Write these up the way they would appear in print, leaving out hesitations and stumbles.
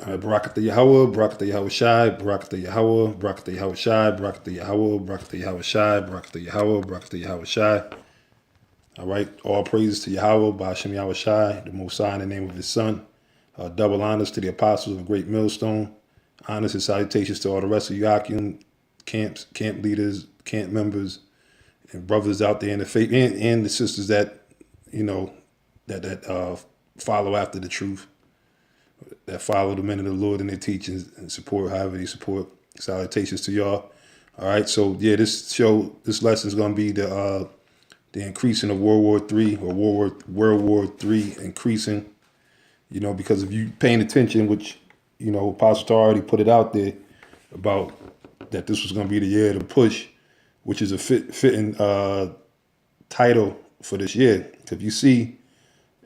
Barakatha Yahweh, Barakatha Yahweh Shai, Barakatha Yahweh, Barakatha Yahweh Shai, Barakatha Yahweh, Barakatha Yahweh Shai, Barakatha Yahweh, Barakatha Yahweh Shai. All right, all praises to Yahweh, Ba'ashem Yahweh Shai, the Most High, in the name of His Son. Double honors to the apostles of the Great Millstone. Honors and salutations to all the rest of Yakim camps, camp leaders, camp members, and brothers out there in the faith, and the sisters that that follow after the truth, that follow the men of the Lord and their teachings and support however they support. Salutations to y'all. All right, so yeah, this lesson is going to be the increasing of World War III or World War III increasing. Because if you paying attention, which Apostle Tar already put it out there about that this was going to be the year of the push, which is a fitting title for this year. If you see,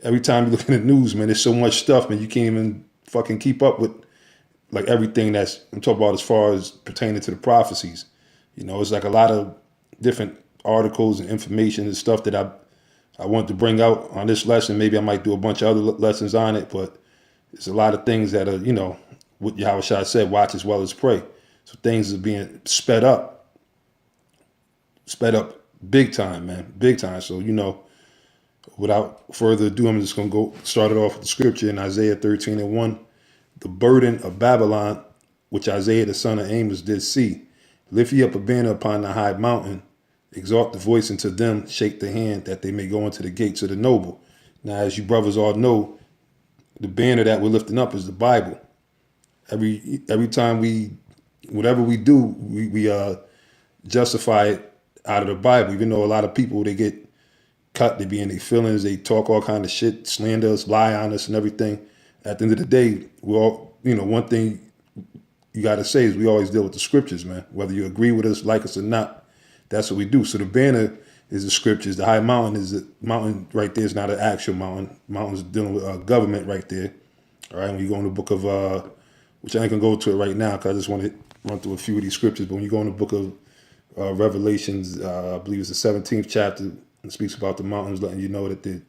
every time you look in the news, man, there's so much stuff, man, you can't even fucking keep up with like everything that's I'm talking about as far as pertaining to the prophecies. It's like a lot of different articles and information and stuff that I want to bring out on this lesson. Maybe I might do a bunch of other lessons on it, but it's a lot of things that are, what Yahweh Shai said, watch as well as pray. So things are being sped up big time, man, big time. So, without further ado, I'm just going to go start it off with the scripture in Isaiah 13:1. The burden of Babylon, which Isaiah the son of Amos did see. Lift ye up a banner upon the high mountain. Exalt the voice unto them, shake the hand, that they may go into the gates of the noble. Now, as you brothers all know, the banner that we're lifting up is the Bible. Every time whatever we do, we justify it out of the Bible. Even though a lot of people, they get cut, they be in their feelings, they talk all kind of shit, slander us, lie on us and everything. At the end of the day, we all, one thing you got to say is we always deal with the scriptures, man. Whether you agree with us, like us or not, that's what we do. So the banner is the scriptures. The high mountain is the mountain right there. Is not an actual mountain. Mountain's dealing with government right there. All right. When you go in the book of, which I ain't gonna go to it right now because I just want to run through a few of these scriptures. But when you go in the book of Revelations, I believe it's the 17th chapter, it speaks about the mountains, letting you know that the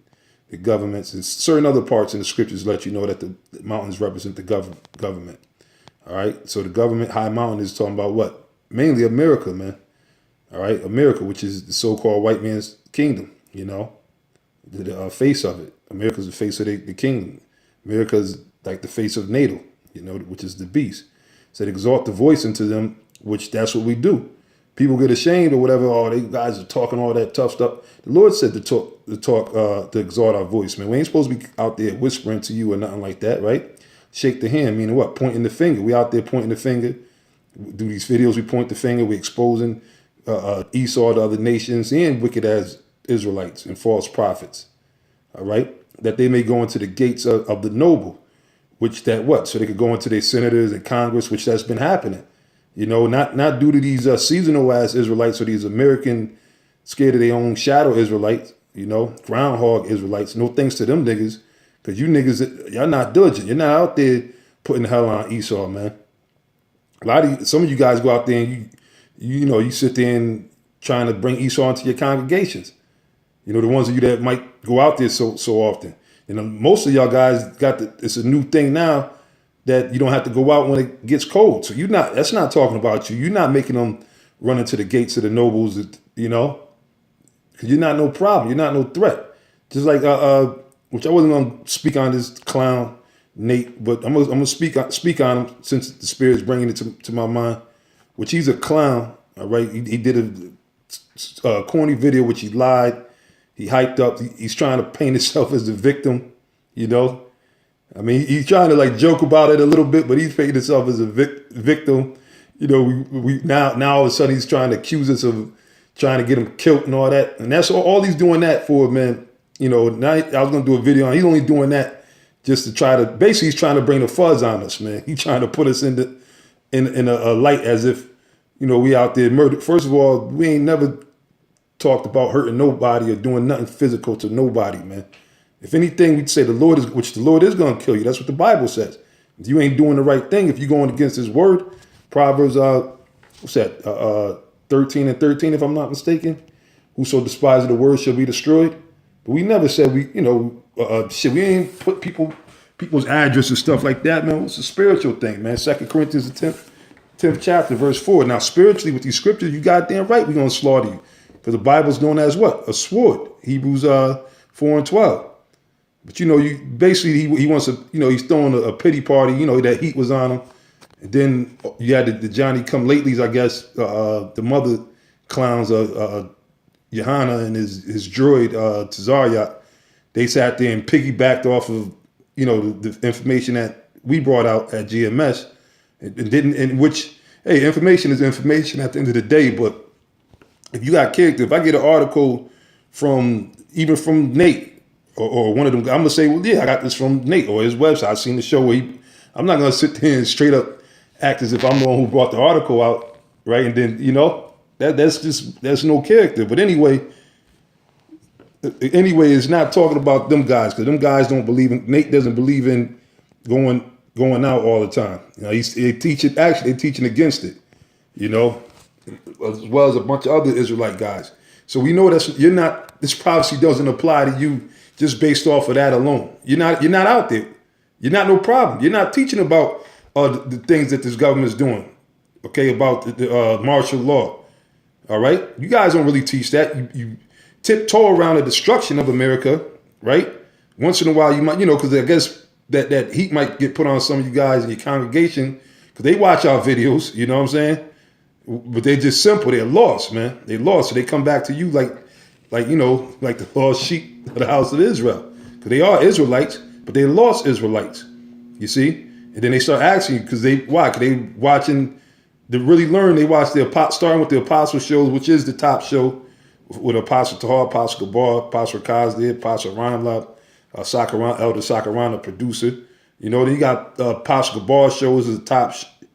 governments and certain other parts in the scriptures let you know that the mountains represent the government. All right. So the government, high mountain, is talking about what? Mainly America, man. All right, America, which is the so-called white man's kingdom, the face of it. America's the face of the kingdom. America's like the face of NATO, which is the beast. Said exalt the voice into them, which that's what we do. People get ashamed or whatever. Oh, they guys are talking all that tough stuff. The Lord said to exalt our voice, man. We ain't supposed to be out there whispering to you or nothing like that, right? Shake the hand, meaning what? Pointing the finger. We out there pointing the finger. We do these videos, we point the finger, we exposing Esau to other nations and wicked as Israelites and false prophets. All right. That they may go into the gates of the noble, which that what? So they could go into their senators and Congress, which that's been happening. Not due to these seasonal ass Israelites or these American scared of their own shadow Israelites, groundhog Israelites. No thanks to them niggas. Because you niggas, y'all not diligent. You're not out there putting hell on Esau, man. Some of you guys go out there and you sit there and trying to bring Esau into your congregations. The ones of you that might go out there so often. Most of y'all guys it's a new thing now that you don't have to go out when it gets cold. So that's not talking about you. You're not making them run into the gates of the nobles, because you're not no problem. You're not no threat. Just like, which I wasn't going to speak on this clown, Nate, but I'm gonna speak on him since the Spirit's bringing it to my mind. Which he's a clown, all right? He did a corny video, which he lied. He hyped up. He's trying to paint himself as the victim, I mean, he's trying to like joke about it a little bit, but he's painting himself as a victim. We now all of a sudden he's trying to accuse us of trying to get him killed and all that. And that's all he's doing that for, man. Now I was going to do a video on, he's only doing that just to try to, basically he's trying to bring the fuzz on us, man. He's trying to put us in a light as if, we out there murdered. First of all, we ain't never talked about hurting nobody or doing nothing physical to nobody, man. If anything, we'd say the Lord is going to kill you. That's what the Bible says. If you ain't doing the right thing, if you're going against his word, Proverbs, what's that? 13:13, if I'm not mistaken. Whoso despises the word shall be destroyed. But we never said we ain't put people people's address and stuff like that, man. It's a spiritual thing, man. 2 Corinthians, the 10th chapter, verse 4. Now, spiritually, with these scriptures, you goddamn right we're going to slaughter you. Because the Bible's known as what? A sword. Hebrews 4 and 12. But, you know, you basically, he wants to, you know, he's throwing a pity party. You know, that heat was on him. And then you had the Johnny come latelys, I guess, the mother clowns, Johanna and his droid, Tazariot. They sat there and piggybacked off of, you know, the information that we brought out at GMS, and didn't, in which, hey, information is information at the end of the day. But if you got character, if I get an article from Nate or one of them, I'm gonna say, well, yeah, I got this from Nate or his website. I seen the show where I'm not gonna sit there and straight up act as if I'm the one who brought the article out, right? And then, you know, that's no character. But anyway, it's not talking about them guys, because them guys don't believe in, Nate doesn't believe in going out all the time. You know, they're teaching against it, you know, as well as a bunch of other Israelite guys. So we know this prophecy doesn't apply to you just based off of that alone. You're not out there. You're not no problem. You're not teaching about the things that this government is doing, okay, about the martial law. All right? You guys don't really teach that. You tiptoe around the destruction of America, right? Once in a while you might, you know, because I guess that heat might get put on some of you guys in your congregation because they watch our videos, you know what I'm saying? But they're just simple. They're lost, man. They lost. So they come back to you like you know, like the lost sheep of the house of Israel. Because they are Israelites, but they lost Israelites, you see? And then they start asking you, because why? Because they watching, to really learn, they watch starting with the Apostle shows, which is the top show, with Apostle Tahar, Apostle Gabar, Apostle Kazdi, Apostle Reinlab, Elder Sakarana, producer. You know, then you got Apostle Gabar shows is the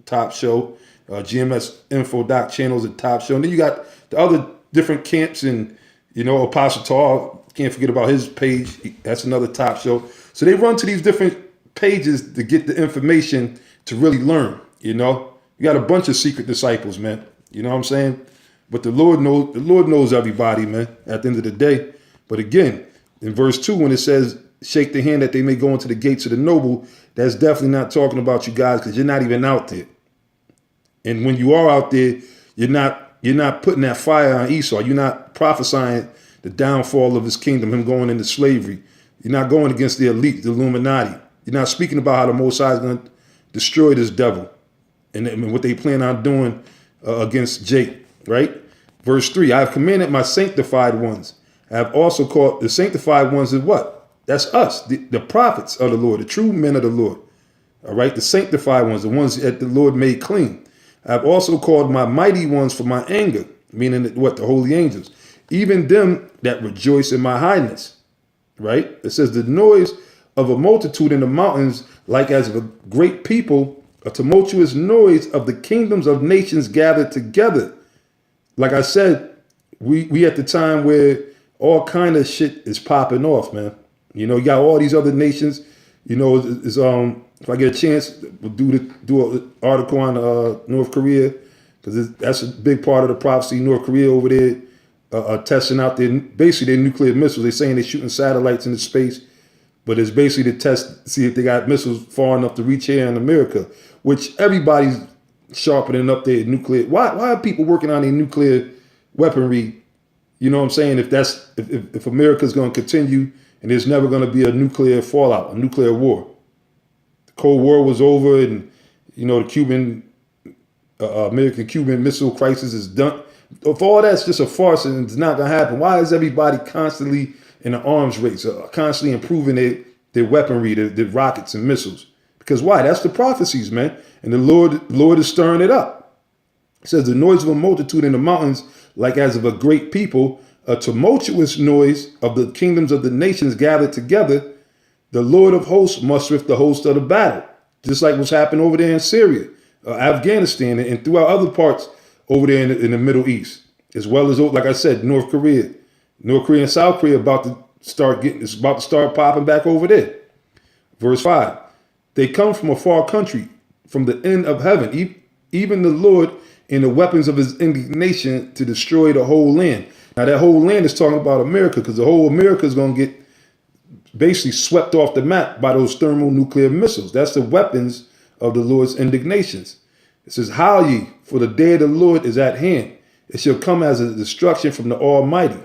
top show. GMS Info Doc channel is the top show. And then you got the other different camps, and, you know, Apostle Tahar, can't forget about his page. That's another top show. So they run to these different pages to get the information to really learn, you know. You got a bunch of secret disciples, man. You know what I'm saying? But the Lord knows everybody, man, at the end of the day. But again, in verse 2, when it says, shake the hand that they may go into the gates of the noble, that's definitely not talking about you guys, because you're not even out there. And when you are out there, you're not putting that fire on Esau. You're not prophesying the downfall of his kingdom, him going into slavery. You're not going against the elite, the Illuminati. You're not speaking about how the Most High is going to destroy this devil and what they plan on doing against Jake, right? Verse 3, I have commanded my sanctified ones. I have also called the sanctified ones is what? That's us, the prophets of the Lord, the true men of the Lord. All right, the sanctified ones, the ones that the Lord made clean. I have also called my mighty ones for my anger, meaning what? The holy angels. Even them that rejoice in my highness, right? It says the noise of a multitude in the mountains, like as of a great people, a tumultuous noise of the kingdoms of nations gathered together. Like I said, we at the time where all kind of shit is popping off, man. You know, you got all these other nations. You know, if I get a chance, we'll do an article on North Korea, because that's a big part of the prophecy. North Korea over there testing out basically their nuclear missiles. They're saying they're shooting satellites into space, but it's basically to test, see if they got missiles far enough to reach here in America, which everybody's sharpening up their nuclear. Why are people working on their nuclear weaponry? You know what I'm saying? If America's going to continue and there's never going to be a nuclear fallout, a nuclear war. The Cold War was over, and, you know, the American-Cuban Missile Crisis is done. If all that's just a farce and it's not going to happen, why is everybody constantly in an arms race, constantly improving their weaponry, their rockets and missiles? Because why? That's the prophecies, man. And the Lord is stirring it up. It says the noise of a multitude in the mountains, like as of a great people, a tumultuous noise of the kingdoms of the nations gathered together. The Lord of hosts mustereth the host of the battle. Just like what's happened over there in Syria, Afghanistan, and throughout other parts over there in the Middle East, as well as, like I said, North Korea and South Korea about to start popping back over there. Verse 5, they come from a far country, from the end of heaven, even the Lord in the weapons of his indignation to destroy the whole land. Now that whole land is talking about America, because the whole America is going to get basically swept off the map by those thermonuclear missiles. That's the weapons of the Lord's indignations. It says, "Howl ye, for the day of the Lord is at hand. It shall come as a destruction from the Almighty.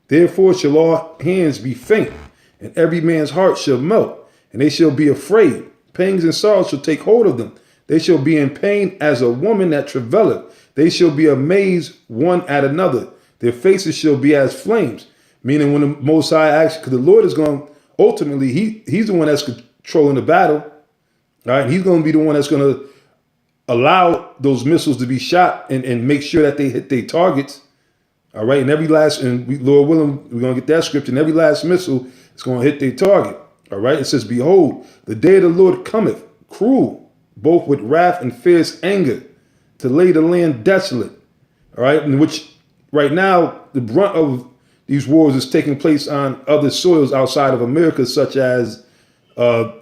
Therefore shall all hands be faint, and every man's heart shall melt, and they shall be afraid. Pangs and sorrows shall take hold of them. They shall be in pain as a woman that travaileth. They shall be amazed one at another. Their faces shall be as flames." Meaning when the Most High actually, because the Lord is going, ultimately, he's the one that's controlling the battle. All right. And he's going to be the one that's going to allow those missiles to be shot and make sure that they hit their targets. All right. And Lord willing, we're going to get that scripture. And every last missile is going to hit their target. All right. It says, "Behold, the day of the Lord cometh, cruel, both with wrath and fierce anger, to lay the land desolate." All right. In which right now, the brunt of these wars is taking place on other soils outside of America, such as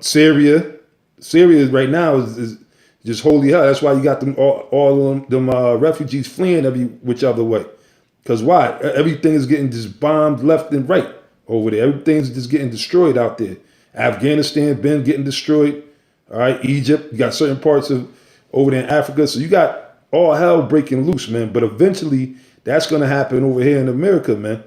Syria. Syria right now is just holy hell. That's why you got them all of them refugees fleeing every which other way. Because why? Everything is getting just bombed left and right over there. Everything's just getting destroyed out there. Afghanistan been getting destroyed. All right, Egypt. You got certain parts of over there in Africa. So you got all hell breaking loose, man. But eventually, that's going to happen over here in America, man.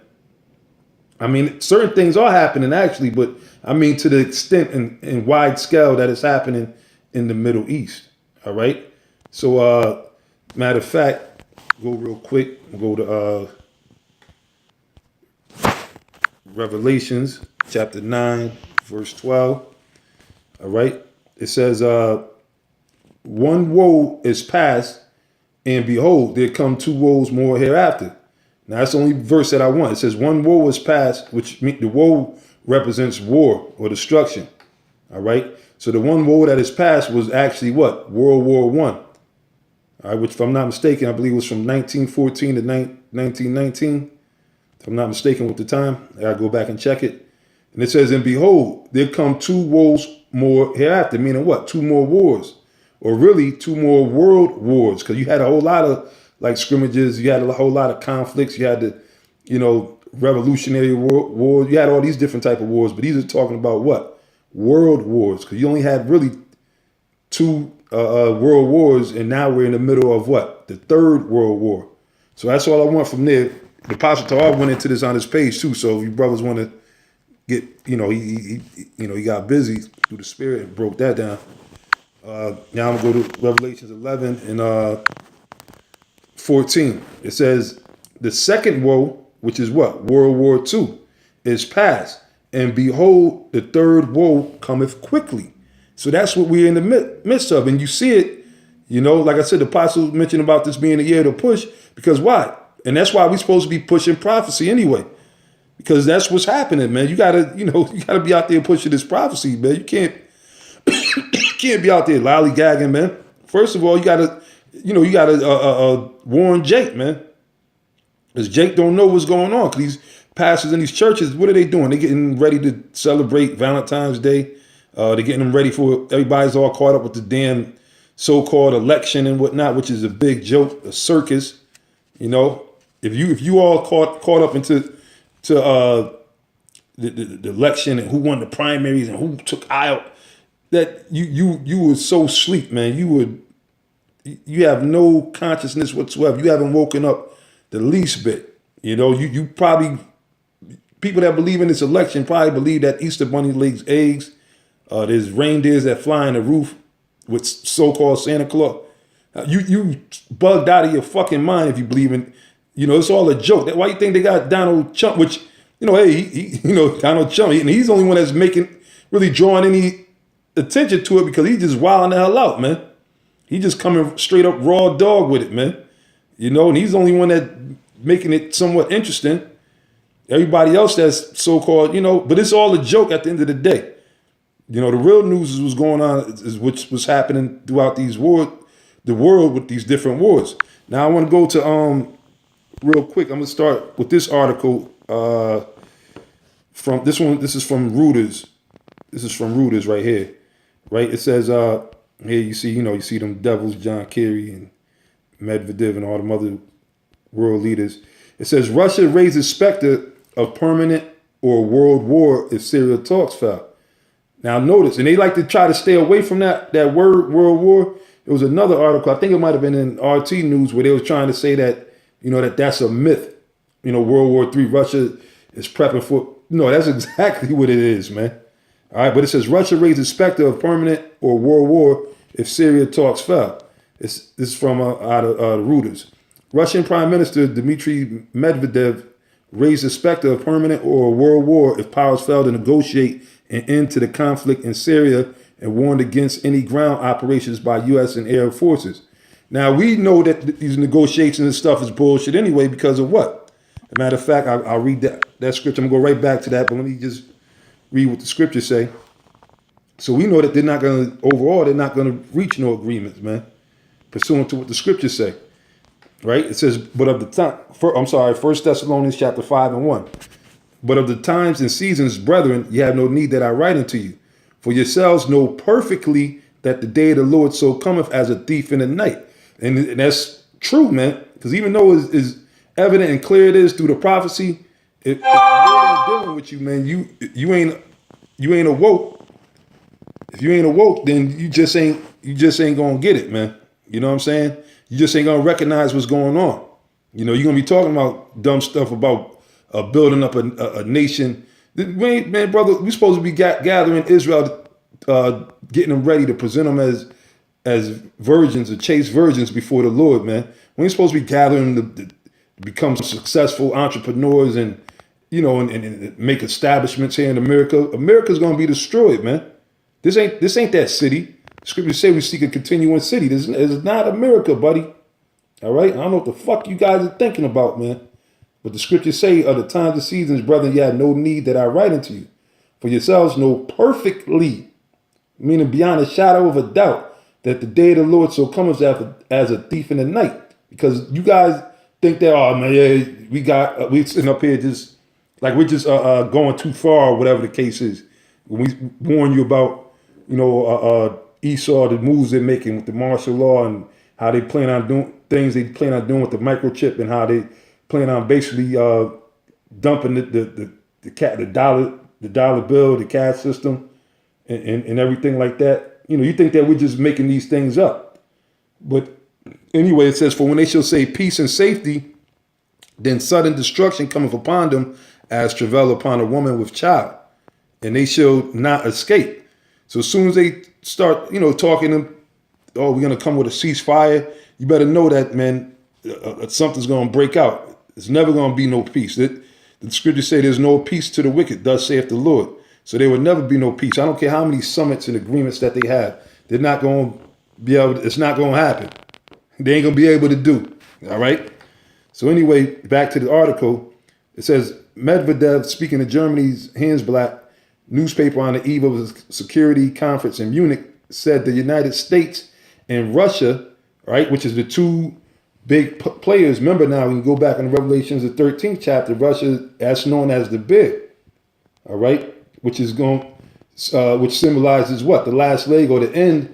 I mean, certain things are happening actually, but I mean to the extent and wide scale that it's happening in the Middle East. All right. So, matter of fact, go real quick. We'll go to Revelations chapter 9, verse 12. All right. It says, "One woe is past, and behold, there come two woes more hereafter." Now, that's the only verse that I want. It says, "One woe is past," which means the woe represents war or destruction. All right. So the one woe that is past was actually what? World War I. All right. Which, if I'm not mistaken, I believe was from 1914 to 1919. If I'm not mistaken with the time, I got to go back and check it. And it says, "And behold, there come two woes more hereafter," meaning what? Two more wars, or really two more world wars. Because you had a whole lot of like scrimmages, you had a whole lot of conflicts, you had the, Revolutionary War, you had all these different type of wars, but these are talking about what? World wars, because you only had really two world wars, and now we're in the middle of what? The third world war. So that's all I want from there. The Apostle Tahar went into this on his page too, so if you brothers want to get, he got busy through the Spirit and broke that down. Now I'm going to go to Revelations 11 and 14. It says, "The second woe, which is what? World War II, is past. And behold, the third woe cometh quickly." So that's what we're in the midst of. And you see it, like I said, the apostle mentioned about this being a year to push. Because why? And that's why we're supposed to be pushing prophecy anyway. Because that's what's happening, man. You gotta be out there pushing this prophecy, man. You can't be out there lollygagging, man. First of all, you gotta warn Jake, man. Because Jake don't know what's going on. Because these pastors in these churches, what are they doing? They're getting ready to celebrate Valentine's Day. They're getting them ready for, everybody's all caught up with the damn so-called election and whatnot, which is a big joke, a circus. If you all caught up into the election and who won the primaries and who took Iowa, that you were so asleep, man. You have no consciousness whatsoever. You haven't woken up the least bit. You probably, people that believe in this election probably believe that Easter Bunny lays eggs. There's reindeers that fly in the roof with so-called Santa Claus. You bugged out of your fucking mind if you believe in, it's all a joke. Why you think they got Donald Trump, which, Donald Trump, and he's the only one that's really drawing any attention to it because he's just wilding the hell out, man. He just coming straight up raw dog with it, man. And he's the only one that making it somewhat interesting. Everybody else that's so-called, but it's all a joke at the end of the day. The real news is what's going on, is what's happening throughout the world with these different wars. Now I want to go to real quick. I'm gonna start with this article from this one. This is from Reuters. This is from Reuters right here. Right? It says here you see them devils, John Kerry and Medvedev and all them other world leaders. It says Russia raises specter of permanent or world war if Syria talks fell. Now notice, and they like to try to stay away from that word world war. There was another article, I think it might have been in RT News, where they was trying to say that, that's a myth. World War III, Russia is prepping for. No, that's exactly what it is, man. All right, but it says Russia raised the specter of permanent or world war if Syria talks fell. This is from out of Reuters. Russian Prime Minister Dmitry Medvedev raised the specter of permanent or world war if powers fail to negotiate an end to the conflict in Syria and warned against any ground operations by U.S. and air forces. Now, we know that these negotiations and stuff is bullshit anyway because of what? As a matter of fact, I'll read that scripture. I'm going to go right back to that, but let me just read what the scriptures say. So we know that they're not going to reach no agreements, man, pursuant to what the scriptures say. Right? It says, but of the time, 1 Thessalonians chapter 5 and 1. But of the times and seasons, brethren, you have no need that I write unto you. For yourselves know perfectly that the day of the Lord so cometh as a thief in the night. And that's true, man. Because even though it is evident and clear it is through the prophecy, if the Lord ain't dealing with you, man, you ain't awoke. If you ain't awoke, then you just ain't gonna get it, man. You know what I'm saying? You just ain't gonna recognize what's going on. You're gonna be talking about dumb stuff about building up a nation. Man, brother, we're supposed to be gathering Israel, getting them ready to present them as virgins or chaste virgins before the Lord, man. We ain't supposed to be gathering to become successful entrepreneurs and make establishments here in America. America's gonna be destroyed, man. This ain't that city. Scriptures say we seek a continuing city. This is not America, buddy. All right? I don't know what the fuck you guys are thinking about, man. But the scriptures say, of the times and seasons, brethren, you have no need that I write unto you. For yourselves know perfectly, meaning beyond a shadow of a doubt, that the day of the Lord so comes as a thief in the night. Because you guys think that, oh man, yeah, we sitting up here just like we're just going too far, or whatever the case is. When we warn you about, Esau, the moves they're making with the martial law and how they plan on doing things they plan on doing with the microchip and how they plan on basically dumping the dollar bill, the cash system, and everything like that. You think that we're just making these things up. But anyway, it says, for when they shall say peace and safety, then sudden destruction cometh upon them as travail upon a woman with child, and they shall not escape. So as soon as they start, talking to, oh, we're going to come with a ceasefire, you better know that, man, something's going to break out. There's never going to be no peace. The scriptures say there's no peace to the wicked, thus saith the Lord. So there would never be no peace. I don't care how many summits and agreements that they have. They're not going to be able to, it's not going to happen. They ain't going to be able to do. All right? So anyway, back to the article. It says, Medvedev, speaking to Germany's Handelsblatt newspaper on the eve of a security conference in Munich, said the United States and Russia, right, which is the two big players. Remember now, when you go back in Revelations, the 13th chapter, Russia, that's known as the big, all right, which symbolizes what? The last leg or the end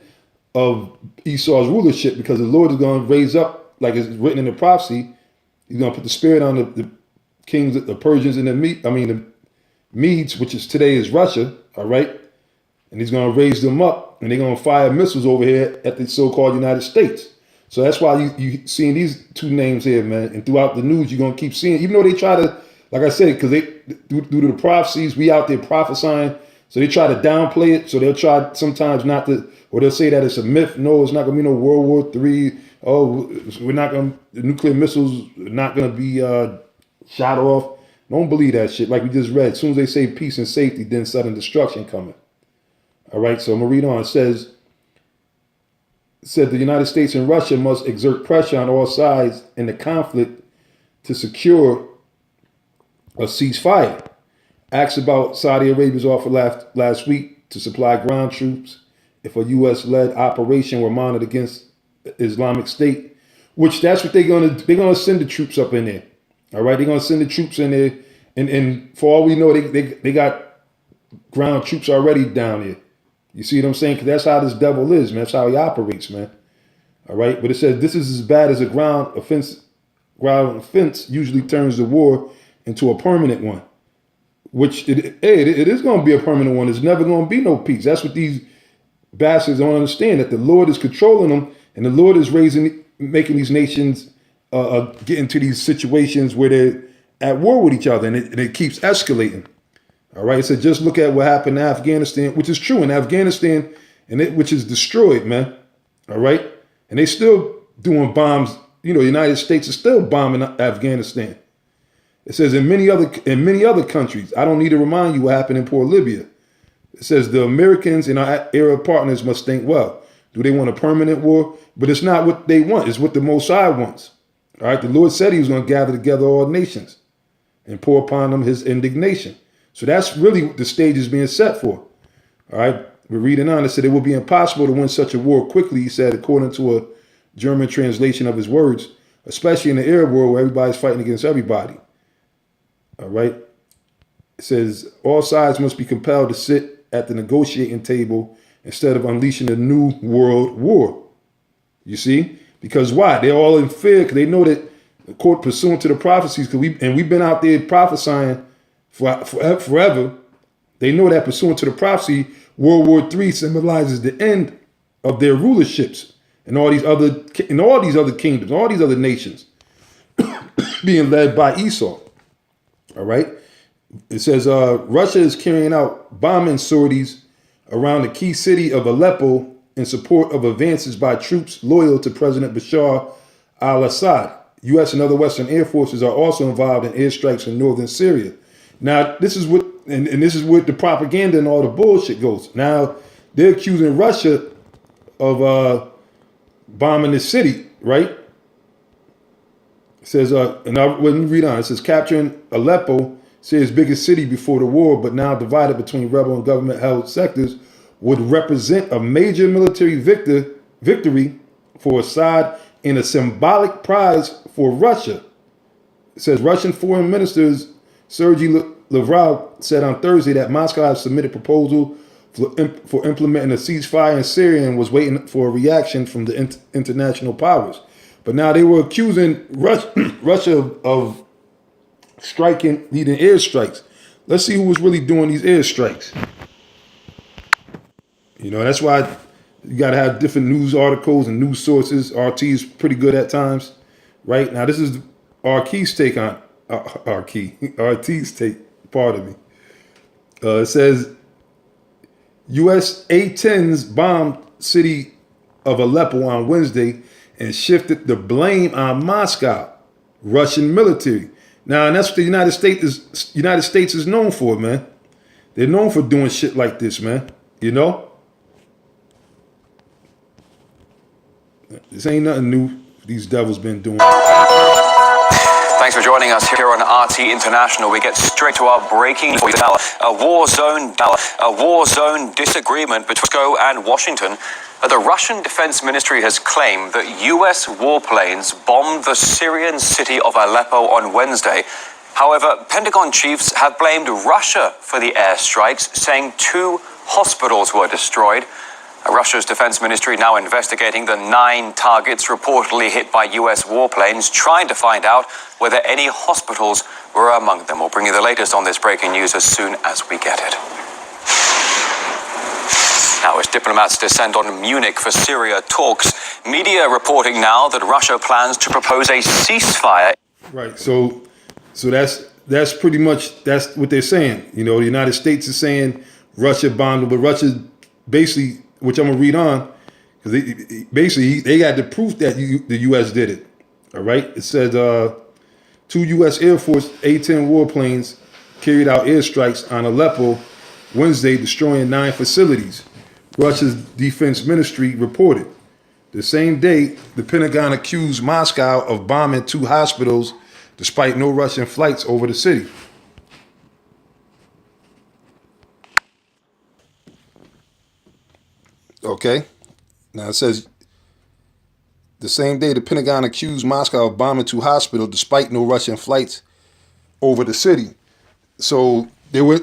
of Esau's rulership, because the Lord is going to raise up, like it's written in the prophecy, he's going to put the spirit on the kings, the Persians, and the Medes, which is today is Russia, all right? And he's going to raise them up, and they're going to fire missiles over here at the so-called United States. So that's why you seeing these two names here, man. And throughout the news, you're going to keep seeing, even though they try to, like I said, because they, due to the prophecies, we out there prophesying, so they try to downplay it. So they'll try sometimes not to, or they'll say that it's a myth. No, it's not going to be no World War III. Oh, we're not going to, the nuclear missiles are not going to be shot off. Don't believe that shit. Like we just read, as soon as they say peace and safety, then sudden destruction coming. All right, so I'm going to read on. It said the United States and Russia must exert pressure on all sides in the conflict to secure a ceasefire. Asked about Saudi Arabia's offer last week to supply ground troops if a U.S.-led operation were mounted against Islamic State, which that's what they're going to send the troops up in there. All right, they're going to send the troops in there, and for all we know, they got ground troops already down there. You see what I'm saying? Because that's how this devil is, man. That's how he operates, man. All right, but it says this is as bad as a ground offense. Ground offense usually turns the war into a permanent one. which it is going to be a permanent one. There's never going to be no peace. That's what these bastards don't understand, that the Lord is controlling them, and the Lord is making these nations get into these situations where they're at war with each other, and it keeps escalating. All right, so just look at what happened in Afghanistan, which is true in Afghanistan, which is destroyed, man. All right, and they still doing bombs. The United States is still bombing Afghanistan. It says in many other countries. I don't need to remind you what happened in poor Libya. It says the Americans and our Arab partners must think, well, do they want a permanent war? But it's not what they want. It's what the Most High wants. All right, the Lord said he was going to gather together all nations and pour upon them his indignation. So that's really what the stage is being set for. All right, we're reading on. It said it would be impossible to win such a war quickly, he said, according to a German translation of his words, especially in the Arab world where everybody's fighting against everybody. All right. It says all sides must be compelled to sit at the negotiating table instead of unleashing a new world war. You see? Because why? They're all in fear because they know that, quote, pursuant to the prophecies, we've been out there prophesying forever. They know that pursuant to the prophecy, World War III symbolizes the end of their rulerships and all these other kingdoms, all these other nations being led by Esau. All right. It says Russia is carrying out bombing sorties around the key city of Aleppo in support of advances by troops loyal to President Bashar al-Assad. U.S. and other Western air forces are also involved in airstrikes in northern Syria. Now, this is what, and this is where the propaganda and all the bullshit goes. Now, they're accusing Russia of bombing the city, right? It says, and when you read on, it says capturing Aleppo, Syria's biggest city before the war, but now divided between rebel and government-held sectors, would represent a major military victory for Assad and a symbolic prize for Russia. It says Russian Foreign Minister Sergei Lavrov said on Thursday that Moscow has submitted a proposal for implementing a ceasefire in Syria and was waiting for a reaction from the international powers. But now they were accusing Russia of leading airstrikes. Let's see who was really doing these airstrikes. That's why you got to have different news articles and news sources. RT is pretty good at times, right? Now, this is RT's take on RT's take, pardon me. It says U.S. A-10s bombed city of Aleppo on Wednesday and shifted the blame on Moscow, Russian military. Now, and that's what the United States is known for, man. They're known for doing shit like this, man. This ain't nothing new. These devils been doing. Thanks for joining us here on RT International. We get straight to our breaking news. A war zone disagreement between Moscow and Washington. The Russian Defense Ministry has claimed that U.S. warplanes bombed the Syrian city of Aleppo on Wednesday. However, Pentagon chiefs have blamed Russia for the airstrikes, saying 2 hospitals were destroyed. Russia's defense ministry now investigating the 9 targets reportedly hit by U.S. warplanes, trying to find out whether any hospitals were among them. We'll bring you the latest on this breaking news as soon as we get it. Now, as diplomats descend on Munich for Syria talks, media reporting now that Russia plans to propose a ceasefire. Right. So that's pretty much that's what they're saying. The United States is saying Russia bombed, but Russia basically, which I'm gonna read on, because they got the proof that the U.S. did it. All right. It says 2 U.S. Air Force A-10 warplanes carried out airstrikes on Aleppo Wednesday, destroying 9 facilities. Russia's defense ministry reported. The same day, the Pentagon accused Moscow of bombing 2 hospitals despite no Russian flights over the city. Okay. Now it says the same day the Pentagon accused Moscow of bombing 2 hospitals despite no Russian flights over the city. So they were,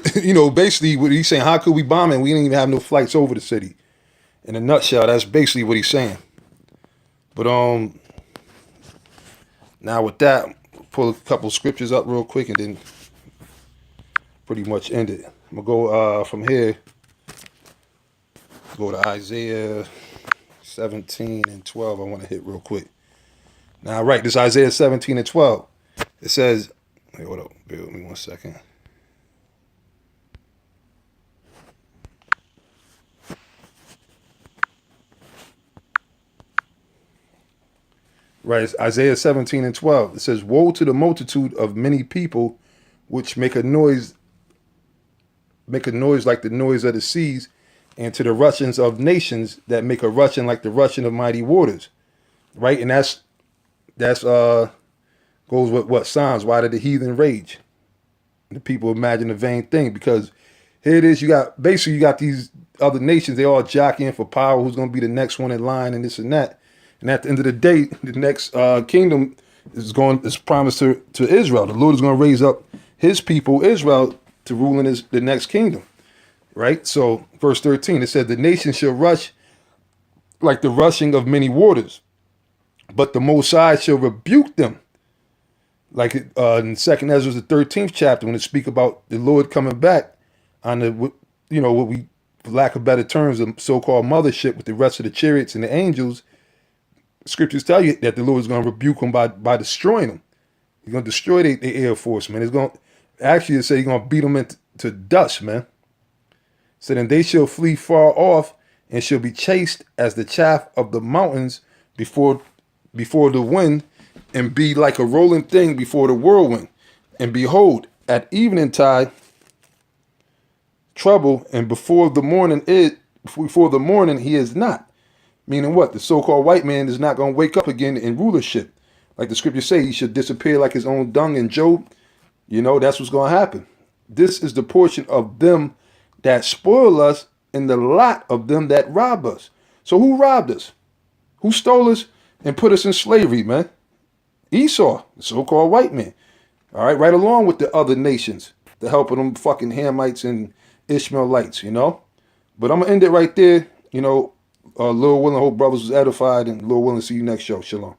basically what he's saying, how could we bomb it? We didn't even have no flights over the city. In a nutshell, that's basically what he's saying. But now with that, pull a couple scriptures up real quick and then pretty much end it. I'm going to go from here, go to Isaiah 17 and 12. I want to hit real quick. Now, right, this Isaiah 17 and 12. It says, wait, hold up, bear with me 1 second. Right, it's Isaiah 17 and 12. It says, woe to the multitude of many people which make a noise like the noise of the seas, and to the rushings of nations that make a rushing like the rushing of mighty waters. Right? And that's goes with what Psalms, why did the heathen rage? The people imagine a vain thing, because here it is, you got these other nations, they all jockeying for power, who's gonna be the next one in line and this and that. And at the end of the day, the next kingdom is promised to Israel. The Lord is going to raise up his people, Israel, to rule in the next kingdom. Right? So, verse 13, it said, the nations shall rush like the rushing of many waters, but the Most High shall rebuke them. Like in 2nd Ezra, the 13th chapter, when it speak about the Lord coming back on the, what we, for lack of better terms, the so-called mothership with the rest of the chariots and the angels. Scriptures tell you that the Lord is going to rebuke them by destroying them. He's going to destroy the Air Force, man. It's going actually to say he's going to beat them into dust, man. So then they shall flee far off and shall be chased as the chaff of the mountains before the wind, and be like a rolling thing before the whirlwind. And behold, at eventide trouble, and before the morning he is not. Meaning what? The so-called white man is not going to wake up again in rulership. Like the scriptures say, he should disappear like his own dung in Job. That's what's going to happen. This is the portion of them that spoil us and the lot of them that rob us. So who robbed us? Who stole us and put us in slavery, man? Esau, the so-called white man. All right, right along with the other nations, the help of them fucking Hamites and Ishmaelites, But I'm going to end it right there, Lord willing, hope brothers was edified, and Lord willing, see you next show. Shalom.